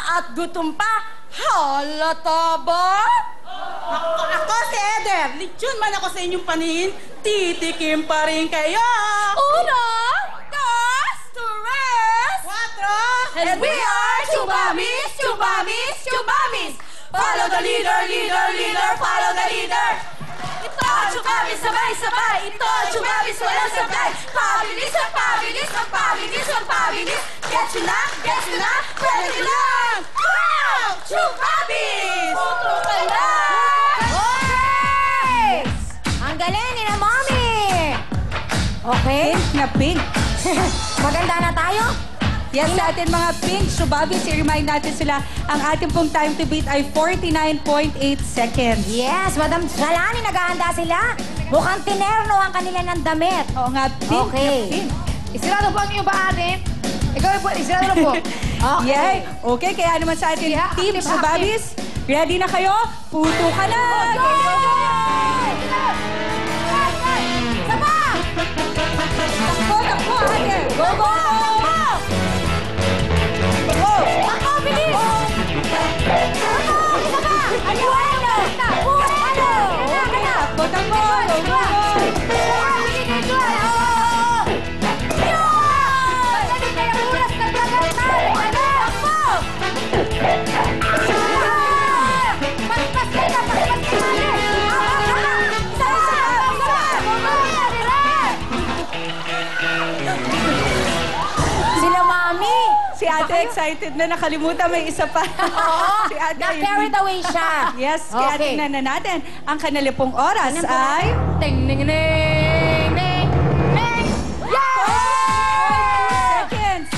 at gutom pa. Halata ba? Ako si Eder. Lechon man ako sa inyong paningin. Titikim pa rin kayo. Uno, dos, tres, cuatro. And we are Chubamis, Chubamis, Chubamis. Follow the leader, leader, leader, follow the leader. Ito, Chubamis, sabay-sabay. Ito, Chubamis, walang sabay. Pabilis, ang pabilis, ang pabilis, ang pabilis. Get you na, pwede lang. Wow! Chubamis! Puto ka lang! Okay! Ang galing ni na Mommy! Okay? Pink na pink. Maganda na tayo? Yes, sa atin mga pink Chubabis, i-remind natin sila, ang ating pong time to beat ay 49.8 seconds. Yes, Madam Shalani, naghahanda sila. Mukhang tinerno ang kanila ng damit. Oo nga, pink Okay. na pink. Isirado po ang iyong paatin. Ikaw po, isirado po. Okay. Yay! Okay, kaya naman sa atin, Yeah, Team active, Chubabis, ready na kayo? Puto ka na! Saba! Takbo, takbo, ate! Go, go, go! Ako, bilis! Ano? Isa pa! Ano? Ano? Ano? Takbo, takbo! Go, go, go! Sila Mami! Si ate excited na, nakalimutan, may isa pa. Oo, Si ate, na-carried away siya. Yes, kaya Okay. tingnan na natin. Ang kanila pong oras Anong oras? ay... Ting, ning, ning, ning, ning. Seconds!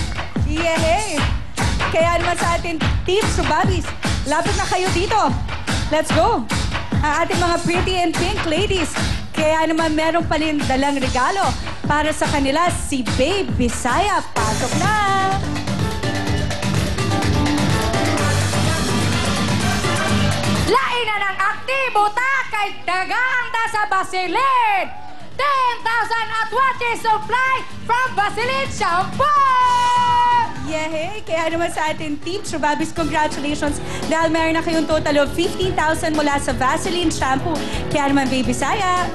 Yay! Kaya naman sa atin, Team Chubabis, lapit na kayo dito. Let's go! Ang ating mga pretty and pink ladies. Kaya naman meron pa rin dalang regalo para sa kanila, si Babe Bisaya. Pasok na! Lain na ng aktibo kay Tagaanda sa Basilid. 10,000 at watches supply from Basilid Shampoo! Yay! Kaya naman sa atin, Team Chubabis, congratulations dahil meron na kayong total of 15,000 mula sa Vaseline Shampoo. Kaya naman, Babe Bisaya,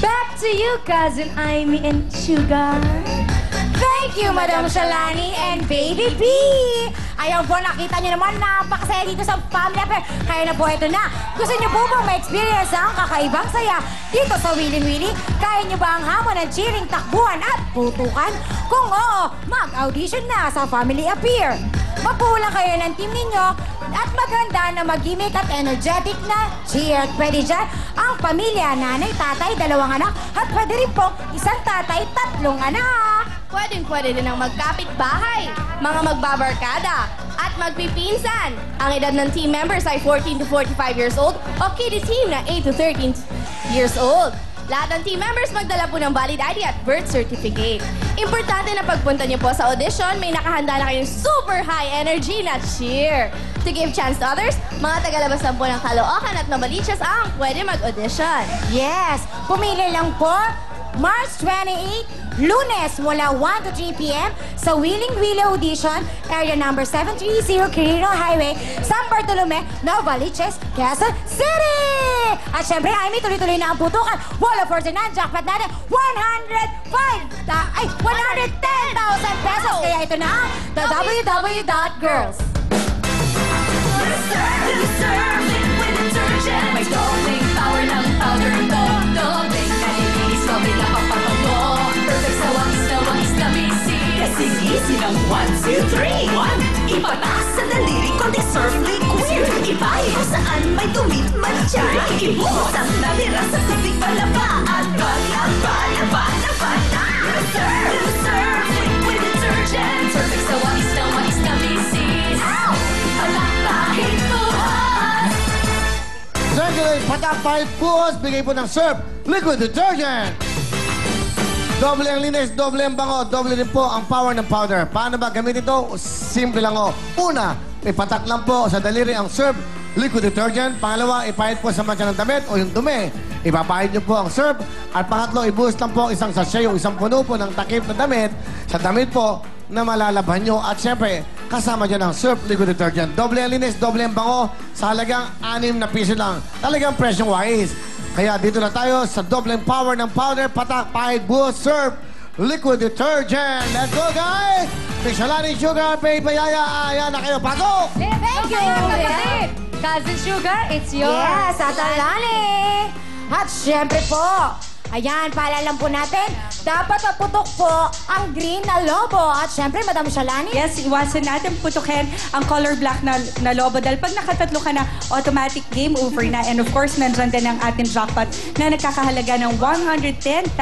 Back to you, Cousin Amy and Sugar. Thank you, Madam Shalani and Baby B! Ayaw po, nakita niyo naman, napakasaya dito sa Family Affair. Kaya na po, ito na. Gusto niyo po bang ma-experience ang kakaibang saya dito sa Willy Willy? Kaya niyo ba ang hamon ng cheering, takbuhan at putukan? Kung oo, mag-audition na sa Family Affair. Mapulang kayo ng team ninyo at maghanda na mag-gimmick at energetic na cheer. At pwede dyan ang pamilya, nanay, tatay, dalawang anak, at pwede rin po isang tatay, tatlong anak. Pwedeng-pwede din ang magkapit-bahay, mga magbabarkada, at magpipinsan. Ang edad ng team members ay 14 to 45 years old o kiddie team na 8 to 13 years old. Lahat ng team members magdala po ng valid ID at birth certificate. Importante na pagpunta niyo po sa audition, may nakahanda na kayong super high energy na cheer. To give chance to others, mga tagalabas lang po ng Caloocan at Novaliches ang pwede mag-audition. Yes, pumili lang po March 28, Lunes mula 1 to 3 p.m. sa Wheeling Wheelie Audition, area number 730 Quirino Highway, San Bartolome, Novaliches, Quezon City! At syempre, Amy, tuloy-tuloy na ang putukan. Wala for the jackpot natin, 110,000 pesos. Kaya ito na ang the www.girls. Liquid detergent. May doubling power ng powder mo. Doubling nalilinis mo, may napapabango. Perfect sa wangis na misis. Kasi ng 1, 2, 3. 1. Ipataas sa daliri ko di surf liquid. Ibahin kung saan may tumit man dyan. Ibuhos ang namira sa tubig palaba. At balaba na. Reserve liquid detergent. Perfect sa wangis na misis. Palakpahin buhos. Circulate, patak, buhos, bigay po ng Surf Liquid Detergent. Doble ang linis, doble ang bango, doble rin po ang power ng powder. Paano ba gamitin ito? Simple lang o. Una, ipatak lang po sa daliri ang Surf Liquid Detergent. Pangalawa, ipahid po sa mancha ng damit o yung dumi. Ipapahid niyo po ang Surf. At pangatlo, ibuhos lang po isang sachet o isang puno po ng takip na damit sa damit po na malalaban nyo. At syempre, kasama dyan ang Surf Liquid Detergent. Doble ang linis, doble ang bango, sa halagang 6 na piso lang. Talagang presyong wise. Kaya dito na tayo sa dobleng power ng powder, patak, pahid, buhos, Surf Liquid Detergent. Let's go, guys! Mixalani Sugar, Baby Yaya, ayan na kayo, pasok! Thank you! Kapatid, Cousin Sugar, it's yours. Yes, Atalani! At syempre po, ayan, paalala po natin, dapat maputok po ang green na lobo. At syempre, Madam Shalani, Yes, iwasan natin putukin ang color black na lobo dahil pag nakatatlo ka na, automatic game over na. And of course, nandyan din ang ating jackpot na nagkakahalaga ng 110,000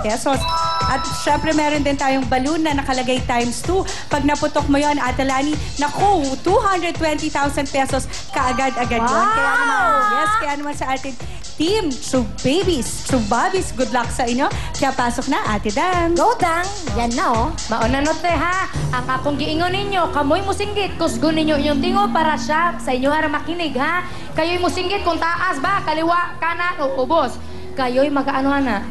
pesos. At syempre, meron din tayong balloon na nakalagay ×2. Pag naputok mo yon, Atalani, naku, 220,000 pesos kaagad-agad yun. Wow! Kaya naman, yes, kaya naman sa ating team, True Babies, True Bobbies, good luck sa inyo. Kaya pasok na, Ate Dan. go dang! Yan na oh. Mauna no te ha, ang akong giingon ninyo, kamoy musinggit, kusgo ninyo inyong tingo para siya sa inyo ara makinig ha. Kayo'y musinggit kung taas ba, kaliwa, kanan o ubos. Kayo'y mag-ano na.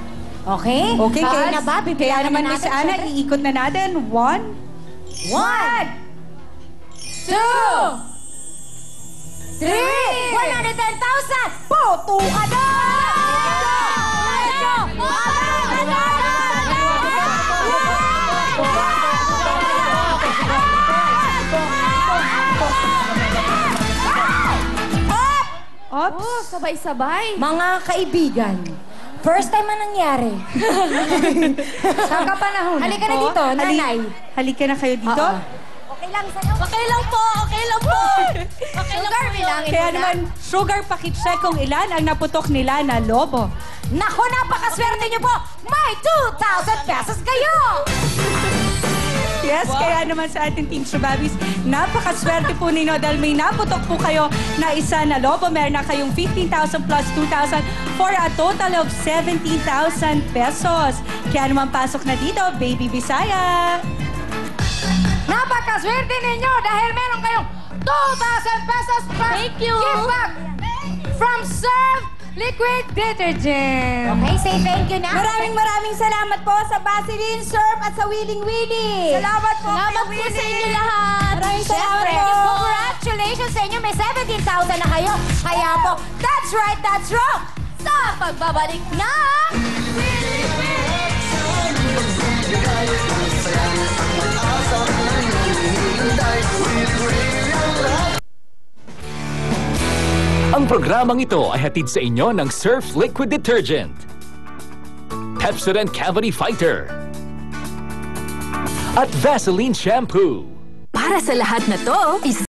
Okay? Okay, Kaya kaya, na ba? kaya Bibilangan naman, na Miss natin, Ana, syempre. iikot na natin. 1, 1, 2, 3, 110,000! Puto ka na! Let's go! Oops. Oh, sabay-sabay. Mga kaibigan, first time na nangyari. Sa kapanahon. Halika na dito, nanay. Halika na kayo dito. Oo. Okay lang sa'yo. Okay lang po, okay lang po. Okay lang Sugar, po. bilangin Kaya mo na. naman, Sugar, pakicheck kung ilan ang naputok nila na lobo. Naku, napakaswerte niyo po! May 2,000 pesos kayo! Yes, kaya naman sa ating Team Shubabis, napakaswerte po ninyo dahil may naputok po kayo na isa na lobo. Meron na kayong 15,000 plus 2,000 for a total of 17,000 pesos. Kaya naman pasok na dito, Baby Bisaya. Napakaswerte ninyo dahil meron kayong 2,000 pesos plus Thank you. gift back from Surf Liquid Detergent. Okay, say thank you na. Maraming salamat po sa Vaseline Surf at sa Willing Willy. Salamat po. Salamat po sa inyo lahat. Maraming salamat Siyempre. po. Congratulations sa inyo. May 17,000 na kayo. Kaya po, that's right, that's wrong. Sa pagbabalik na... Ang programang ito ay hatid sa inyo ng Surf Liquid Detergent, Pepsodent Cavity Fighter, at Vaseline Shampoo. Para sa lahat na to,